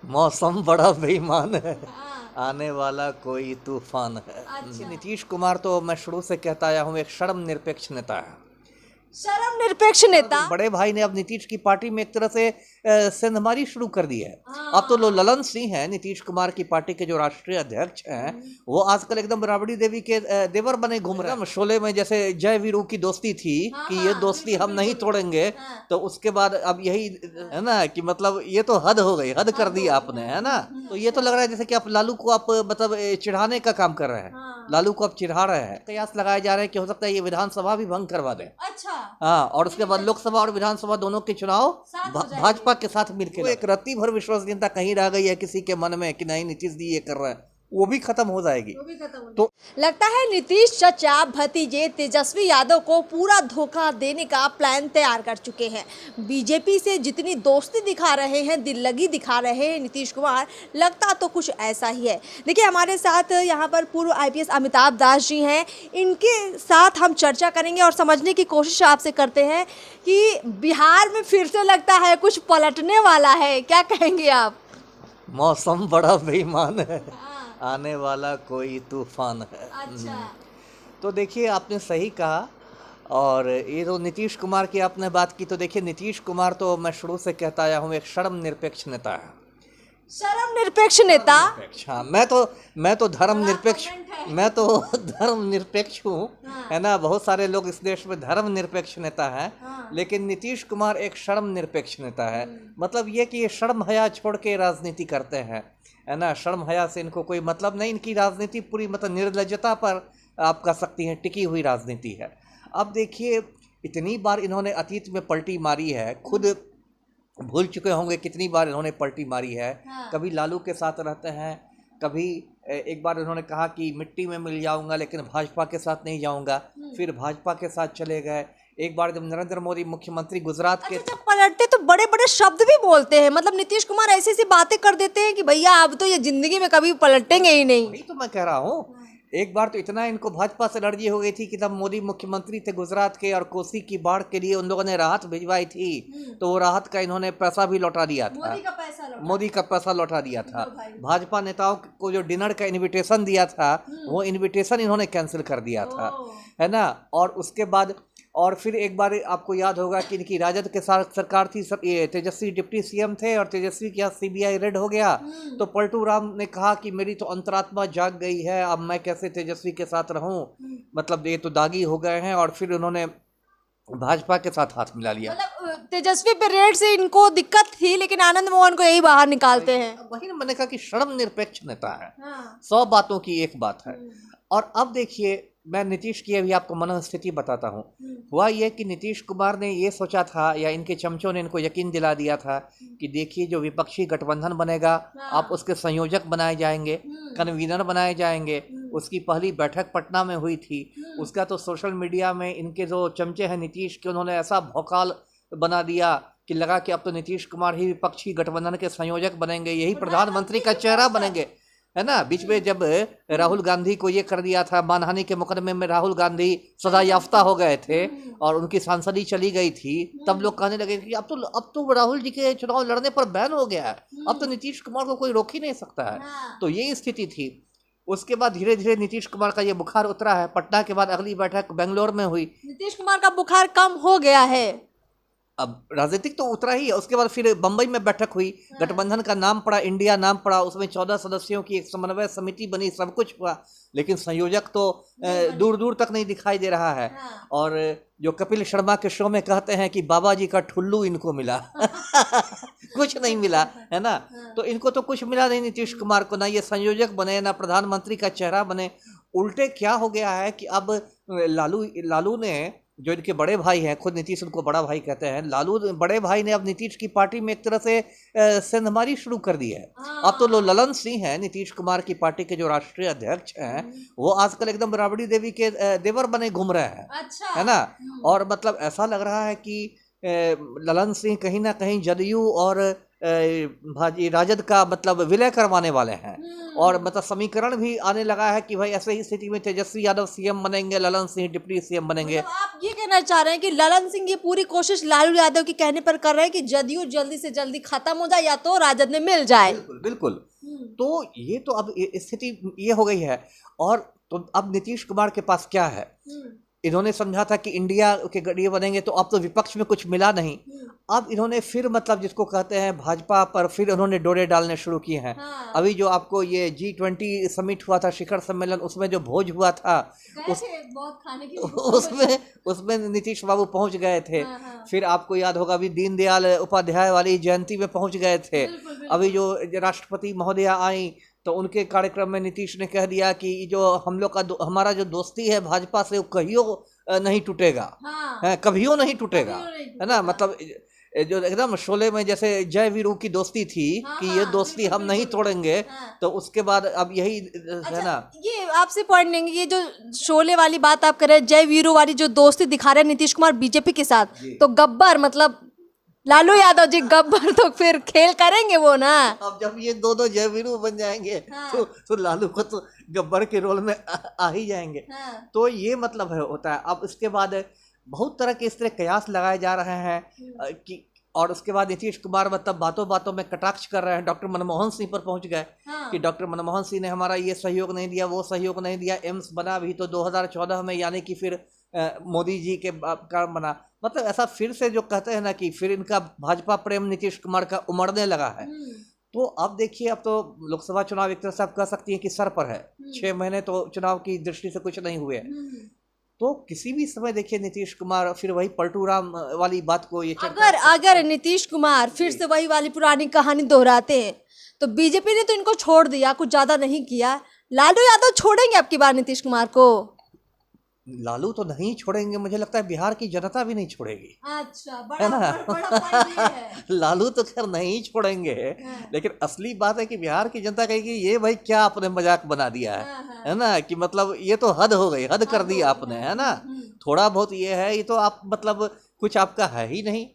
मौसम बड़ा बेईमान है, हाँ, आने वाला कोई तूफान है। अच्छा। नीतीश कुमार तो मैं शुरू से कहता आया हूँ एक धर्मनिरपेक्ष नेता है। शर्म निरपेक्ष नेता। बड़े भाई ने अब नीतीश की पार्टी में एक तरह से सेंधमारी शुरू कर दी है। अब तो हाँ। ललन सिंह हैं नीतीश कुमार की पार्टी के जो राष्ट्रीय अध्यक्ष हैं, वो आजकल एकदम राबड़ी देवी के देवर बने घूम रहे हैं। शोले में जैसे जय वीरू की दोस्ती थी हाँ, कि ये हाँ, दोस्ती बिल्कुल, हम नहीं बिल्कुल। तोड़ेंगे, हाँ। तो उसके बाद अब यही है ना कि मतलब ये तो हद हो गई, हद कर दी आपने, है ना। तो ये तो लग रहा है जैसे कि आप लालू को आप मतलब चिढ़ाने का काम कर रहे हैं। हाँ। लालू को आप चिढ़ा रहे हैं, कयास लगाए जा रहे हैं कि हो सकता है ये विधानसभा भी भंग करवा दें। अच्छा। हाँ, और उसके बाद लोकसभा और विधानसभा दोनों के चुनाव साथ हो जाएंगे। भाजपा के साथ मिलकर एक रत्ती भर विश्वसनीयता कहीं रह गई है किसी के मन में कि नहीं नीतीश जी ये कर रहे हैं, वो भी खत्म हो जाएगी। तो लगता है नीतीश चचा भतीजे तेजस्वी यादव को पूरा धोखा देने का प्लान तैयार कर चुके हैं। बीजेपी से जितनी दोस्ती दिखा रहे हैं, दिल लगी दिखा रहे हैं नीतीश कुमार, लगता तो कुछ ऐसा ही है। देखिए हमारे साथ यहाँ पर पूर्व आईपीएस अमिताभ दास जी हैं, इनके साथ हम चर्चा करेंगे और समझने की कोशिश आपसे करते हैं कि बिहार में फिर से लगता है कुछ पलटने वाला है, क्या कहेंगे आप? मौसम बड़ा बेईमान है, आने वाला कोई तूफान है। अच्छा। तो देखिए आपने सही कहा। और ये तो नीतीश कुमार की आपने बात की, तो देखिए नीतीश कुमार तो मैं शुरू से कहता आया हूँ एक धर्मनिरपेक्ष नेता है। शर्म निरपेक्ष नेता। हाँ, मैं तो धर्मनिरपेक्ष, मैं तो धर्मनिरपेक्ष हूँ, हाँ। है ना। बहुत सारे लोग इस देश में धर्मनिरपेक्ष नेता हैं, हाँ। लेकिन नीतीश कुमार एक धर्मनिरपेक्ष नेता है। मतलब ये कि ये शर्म हया छोड़ के राजनीति करते हैं, है ना। शर्म हया से इनको कोई मतलब नहीं। इनकी राजनीति पूरी मतलब निर्लज्जता पर आप कह सकती हैं टिकी हुई राजनीति है। अब देखिए इतनी बार इन्होंने अतीत में पलटी मारी है, खुद भूल चुके होंगे कितनी बार इन्होंने पलटी मारी है। हाँ। कभी लालू के साथ रहते हैं, कभी एक बार इन्होंने कहा कि मिट्टी में मिल जाऊंगा लेकिन भाजपा के साथ नहीं जाऊंगा, फिर भाजपा के साथ चले गए। एक बार जब नरेंद्र मोदी मुख्यमंत्री गुजरात के अच्छा, जब पलटते तो बड़े बड़े शब्द भी बोलते हैं, मतलब नीतीश कुमार ऐसी ऐसी बातें कर देते हैं कि भैया अब तो ये जिंदगी में कभी पलटेंगे ही नहीं। वही तो मैं कह रहा हूँ। एक बार तो इतना इनको भाजपा से एलर्जी हो गई थी कि जब मोदी मुख्यमंत्री थे गुजरात के और कोसी की बाढ़ के लिए उन लोगों ने राहत भिजवाई थी, तो वो राहत का इन्होंने पैसा भी लौटा दिया था। मोदी का पैसा लौटा दिया था। भाजपा नेताओं को जो डिनर का इनविटेशन दिया था, वो इनविटेशन इन्होंने कैंसिल कर दिया था, है ना। और उसके बाद और फिर एक बार आपको याद होगा कि इनकी राजद के साथ सरकार थी, सब ये तेजस्वी डिप्टी सीएम थे और तेजस्वी के यहाँ सीबीआई रेड हो गया, तो पलटू राम ने कहा कि मेरी तो अंतरात्मा जाग गई है, अब मैं कैसे तेजस्वी के साथ रहूं, मतलब ये तो दागी हो गए हैं। और फिर उन्होंने भाजपा के साथ हाथ मिला लिया। मतलब तेजस्वी पे रेड से इनको दिक्कत थी, लेकिन आनंद मोहन को यही बाहर निकालते हैं। वही ना मैंने कहा कि धर्मनिरपेक्ष नेता है। हाँ। 100 बातों की एक बात है। और अब देखिए मैं नीतीश की अभी आपको मनोस्थिति बताता हूँ। हुआ ये कि नीतीश कुमार ने ये सोचा था, या इनके चमचों ने इनको यकीन दिला दिया था कि देखिए जो विपक्षी गठबंधन बनेगा, आप उसके संयोजक बनाए जाएंगे, कन्वीनर बनाए जाएंगे। उसकी पहली बैठक पटना में हुई थी। उसका तो सोशल मीडिया में इनके जो चमचे हैं नीतीश के, उन्होंने ऐसा भौकाल बना दिया कि लगा कि अब तो नीतीश कुमार ही विपक्षी गठबंधन के संयोजक बनेंगे, यही प्रधानमंत्री का चेहरा बनेंगे, है ना। बीच में जब राहुल गांधी को ये कर दिया था, मानहानि के मुकदमे में राहुल गांधी सजा याफ्ता हो गए थे और उनकी सांसदी चली गई थी, तब लोग कहने लगे कि अब तो राहुल जी के चुनाव लड़ने पर बैन हो गया है, अब तो नीतीश कुमार को कोई रोक ही नहीं सकता है। तो ये स्थिति थी। उसके बाद धीरे धीरे नीतीश कुमार का ये बुखार उतरा है। पटना के बाद अगली बैठक बेंगलोर में हुई। नीतीश कुमार का बुखार कम हो गया है। अब राजनीतिक तो उतरा ही है। उसके बाद फिर बंबई में बैठक हुई, गठबंधन का नाम पड़ा, इंडिया नाम पड़ा, उसमें 14 सदस्यों की एक समन्वय समिति बनी, सब कुछ हुआ, लेकिन संयोजक तो दूर दूर तक नहीं दिखाई दे रहा है। और जो कपिल शर्मा के शो में कहते हैं कि बाबा जी का ठुल्लू इनको मिला कुछ नहीं मिला, है ना। तो इनको तो कुछ मिला नहीं नीतीश कुमार को, ना ये संयोजक बने, ना प्रधानमंत्री का चेहरा बने। उल्टे क्या हो गया है कि अब लालू ने, जो इनके बड़े भाई हैं, खुद नीतीश उनको बड़ा भाई कहते हैं, लालू बड़े भाई ने अब नीतीश की पार्टी में एक तरह से सेंधमारी शुरू कर दी है। अब तो ललन सिंह हैं नीतीश कुमार की पार्टी के जो राष्ट्रीय अध्यक्ष हैं, वो आजकल एकदम राबड़ी देवी के देवर बने घूम रहे हैं, अच्छा। है ना। और मतलब ऐसा लग रहा है कि ललन सिंह कहीं ना कहीं जदयू और भाजी राजद का मतलब विलय करवाने वाले हैं। और मतलब समीकरण भी आने लगा है कि भाई ऐसे ही स्थिति में तेजस्वी यादव सीएम बनेंगे, ललन सिंह डिप्टी सीएम बनेंगे। मतलब आप ये कहना चाह रहे हैं कि ललन सिंह ये पूरी कोशिश लालू यादव के कहने पर कर रहे हैं कि जदयू जल्दी से जल्दी खत्म हो जाए या तो राजद में मिल जाए। बिल्कुल बिल्कुल। तो ये तो अब स्थिति ये हो गई है। और तो अब नीतीश कुमार के पास क्या है, इन्होंने समझा था कि इंडिया के गठिए बनेंगे, तो अब तो विपक्ष में कुछ मिला नहीं। अब इन्होंने फिर मतलब जिसको कहते हैं भाजपा पर फिर उन्होंने डोरे डालने शुरू किए हैं। हाँ। अभी जो आपको ये G20 समिट हुआ था, शिखर सम्मेलन, उसमें जो भोज हुआ था बहुत खाने की उसमें नीतीश बाबू पहुंच गए थे। हाँ, हाँ। फिर आपको याद होगा अभी दीनदयाल उपाध्याय वाली जयंती में पहुंच गए थे। अभी जो राष्ट्रपति महोदया आई तो उनके कार्यक्रम में नीतीश ने कह दिया कि जो हम लोग का हमारा जो दोस्ती है भाजपा से वो कहियो नहीं टूटेगा। हाँ। कभियो नहीं टूटेगा, है ना। मतलब जो एकदम शोले में जैसे जय वीरू की दोस्ती थी कि ये दोस्ती हम नहीं तोड़ेंगे, तो उसके बाद अब यही है ना। ये आपसे पॉइंट लेंगे, ये जो शोले वाली बात आप कर रहे हैं, जय वीरू वाली जो दोस्ती दिखा रहे हैं नीतीश कुमार बीजेपी के साथ, तो गब्बर मतलब लालू यादव जी गब्बर तो फिर खेल करेंगे वो ना। अब जब ये दो जय वीरू बन जाएंगे तो लालू को तो गब्बर के रोल में आ ही जाएंगे। तो ये मतलब होता है। अब इसके बाद बहुत तरह के इस तरह कयास लगाए जा रहे हैं कि, और उसके बाद नीतीश कुमार मतलब बातों बातों में कटाक्ष कर रहे हैं। डॉक्टर मनमोहन सिंह पर पहुंच गए कि डॉक्टर मनमोहन सिंह ने हमारा ये सहयोग नहीं दिया, वो सहयोग नहीं दिया। एम्स बना भी तो 2014 में, यानी कि फिर मोदी जी के कारण बना। मतलब ऐसा फिर से जो कहते हैं ना कि फिर इनका भाजपा प्रेम नीतीश कुमार का उमड़ने लगा है। तो अब देखिए, अब तो लोकसभा चुनाव एक तरह से आप कह सकती हैं कि सर पर है। 6 महीने तो चुनाव की दृष्टि से कुछ नहीं हुए। तो किसी भी समय देखिए नीतीश कुमार फिर वही पलटू राम वाली बात को ये अगर नीतीश कुमार फिर से वही वाली पुरानी कहानी दोहराते हैं तो बीजेपी ने तो इनको छोड़ दिया, कुछ ज्यादा नहीं किया। लालू यादव छोड़ेंगे अब की बार नीतीश कुमार को? लालू तो नहीं छोड़ेंगे, मुझे लगता है बिहार की जनता भी नहीं छोड़ेगी। अच्छा, बड़ा पॉइंट ये है। लालू तो खैर नहीं छोड़ेंगे, लेकिन असली बात है कि बिहार की जनता कहेगी ये भाई क्या आपने मजाक बना दिया है ना, कि मतलब ये तो हद हो गई, हद कर दी आपने, है ना। थोड़ा बहुत ये है, ये तो आप मतलब कुछ आपका है ही नहीं,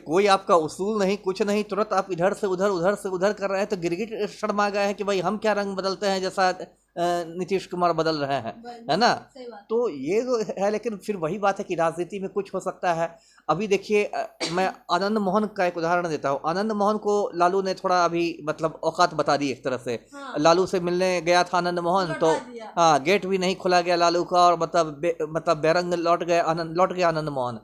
कोई आपका उसूल नहीं, कुछ नहीं। तुरंत आप इधर से उधर कर रहे हैं। तो गिरगिट शर्मा गए हैं कि भाई हम क्या रंग बदलते हैं जैसा नीतीश कुमार बदल रहे हैं, है ना। तो ये तो है, लेकिन फिर वही बात है कि राजनीति में कुछ हो सकता है। अभी देखिए, मैं आनंद मोहन का एक उदाहरण देता हूँ। आनंद मोहन को लालू ने थोड़ा अभी मतलब औकात बता दी एक तरह से। लालू से मिलने गया था आनंद मोहन, तो हाँ, गेट भी नहीं खोला गया लालू का, और मतलब बेरंग लौट गए आनंद मोहन।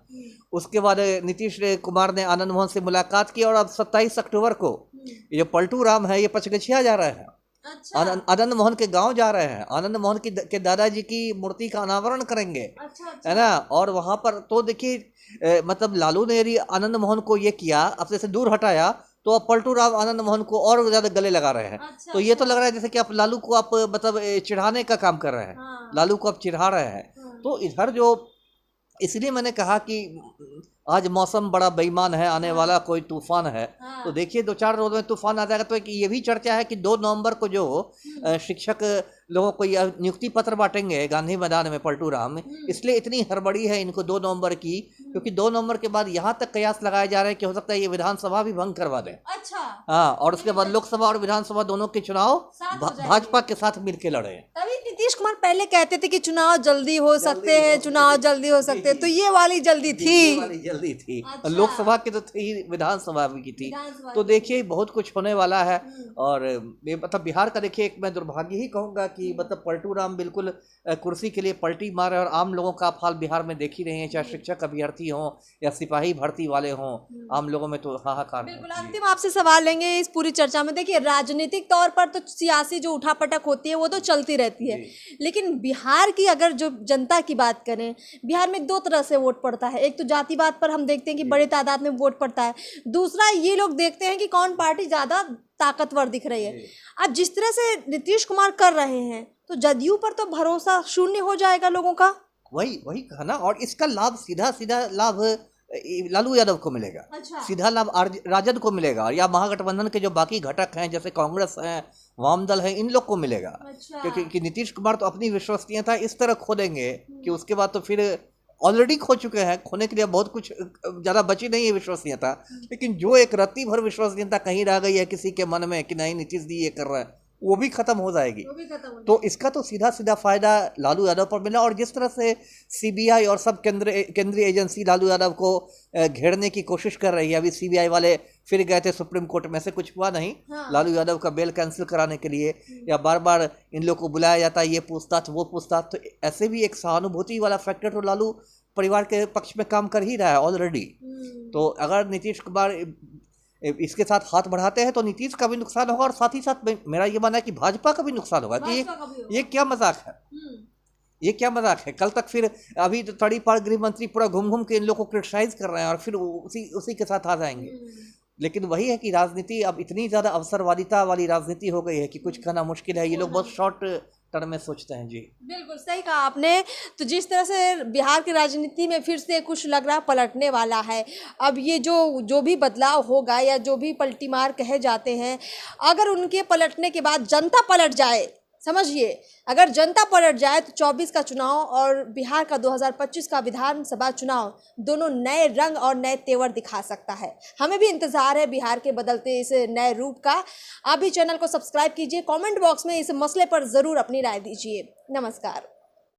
उसके बाद नीतीश कुमार ने आनंद मोहन से मुलाकात की, और अब 27 अक्टूबर को ये जो पलटू राम है ये पचगछिया जा रहे हैं। अच्छा। आनंद मोहन के गांव जा रहे हैं। आनंद मोहन के दादाजी की मूर्ति का अनावरण करेंगे। अच्छा। है ना। और वहां पर तो देखिए मतलब लालू ने यदि आनंद मोहन को ये किया, अपने से दूर हटाया, तो अब पलटू राम आनंद मोहन को और ज्यादा गले लगा रहे हैं। अच्छा, तो ये तो लग रहा है जैसे कि आप लालू को आप मतलब चिढ़ाने का काम कर रहे हैं। लालू को आप चिढ़ा रहे हैं। तो इधर जो, इसलिए मैंने कहा कि आज मौसम बड़ा बेईमान है, आने वाला कोई तूफान है। तो देखिए 2-4 रोज में तूफान आ जाएगा। तो ये भी चर्चा है कि 2 नवंबर को जो शिक्षक लोगों को यह नियुक्ति पत्र बांटेंगे गांधी मैदान में पलटू राम में, इसलिए इतनी हड़बड़ी है इनको 2 नवंबर की, क्योंकि 2 नवंबर के बाद यहाँ तक कयास लगाए जा रहे हैं कि हो सकता है ये विधानसभा भी भंग करवा दें। अच्छा। हाँ, और उसके बाद लोकसभा और विधानसभा दोनों के चुनाव भाजपा के साथ मिलकर लड़े। तभी नीतीश कुमार पहले कहते थे कि चुनाव जल्दी हो सकते हैं, चुनाव जल्दी हो सकते हैं। तो ये वाली जल्दी थी। अच्छा। लोकसभा की तो थी, विधानसभा की थी। तो देखिए बहुत कुछ होने वाला है। और मतलब बिहार का देखिए, एक मैं दुर्भाग्य ही कहूँगा कि मतलब पलटू राम बिल्कुल कुर्सी के लिए पलटी मारे, और आम लोगों का हाल बिहार में देख ही रहे हैं, चाहे शिक्षक अभ्यर्थी हों या सिपाही भर्ती वाले हों, आम लोगों में तो हाहाकार। बिल्कुल। अंतिम आपसे सवाल लेंगे इस पूरी चर्चा में। देखिए, राजनीतिक तौर पर तो सियासी जो उठापटक होती है वो तो चलती रहती है, लेकिन बिहार की अगर जो जनता की बात करें, बिहार में 2 तरह से वोट पड़ता है। एक तो जातिवाद पर हम देखते हैं कि बड़े तादाद में वोट पड़ता है। दूसरा, ये लोग देखते हैं कि कौन पार्टी ज्यादा ताकतवर दिख रही है। अब जिस तरह से नीतीश कुमार कर रहे हैं, तो जदयू पर तो भरोसा शून्य हो जाएगा लोगों का। वही कहा ना। और इसका लाभ सीधा लाभ लालू यादव को मिलेगा। अच्छा। सीधा लाभ राजद को मिलेगा, या महागठबंधन के जो बाकी घटक हैं जैसे कांग्रेस है, वाम दल है, इन लोग को मिलेगा। अच्छा। क्योंकि नीतीश कुमार तो अपनी विश्वसनीयता इस तरह खो देंगे कि उसके बाद तो फिर ऑलरेडी खो चुके हैं, खोने के लिए बहुत कुछ ज़्यादा बची नहीं है विश्वसनीयता, लेकिन जो एक रत्ती भर विश्वसनीयता कहीं रह गई है किसी के मन में कि नहीं नीतीश जी ये कर रहा है, वो भी खत्म हो जाएगी। तो इसका तो सीधा सीधा फायदा लालू यादव पर मिला। और जिस तरह से सीबीआई और सब केंद्रीय एजेंसी लालू यादव को घेरने की कोशिश कर रही है, अभी सीबीआई वाले फिर गए थे सुप्रीम कोर्ट में से कुछ हुआ नहीं, हाँ। लालू यादव का बेल कैंसिल कराने के लिए, या बार बार इन लोग को बुलाया जाता है, ये पूछताछ वो पूछताछ। तो ऐसे भी एक सहानुभूति वाला फैक्टर तो लालू परिवार के पक्ष में काम कर ही रहा है ऑलरेडी। तो अगर नीतीश कुमार इसके साथ हाथ बढ़ाते हैं तो नीतीश का भी नुकसान होगा, और साथ ही साथ मेरा ये मानना है कि भाजपा का भी नुकसान होगा कि ये क्या मजाक है, ये क्या मजाक है। कल तक फिर अभी तो तड़ी पार गृह मंत्री पूरा घूम घूम के इन लोग को क्रिटिसाइज कर रहे हैं और फिर उसी के साथ आ जाएंगे। लेकिन वही है कि राजनीति अब इतनी ज़्यादा अवसरवादिता वाली राजनीति हो गई है कि कुछ कहना मुश्किल है। ये लोग बहुत शॉर्ट टर्म में सोचते हैं। जी बिल्कुल सही कहा आपने। तो जिस तरह से बिहार की राजनीति में फिर से कुछ लग रहा पलटने वाला है, अब ये जो भी बदलाव होगा या जो भी पलटीमार कहे जाते हैं, अगर उनके पलटने के बाद जनता पलट जाए, समझिए अगर जनता पलट जाए तो 24 का चुनाव और बिहार का 2025 का विधानसभा चुनाव दोनों नए रंग और नए तेवर दिखा सकता है। हमें भी इंतजार है बिहार के बदलते इस नए रूप का। आप भी चैनल को सब्सक्राइब कीजिए, कमेंट बॉक्स में इस मसले पर ज़रूर अपनी राय दीजिए। नमस्कार।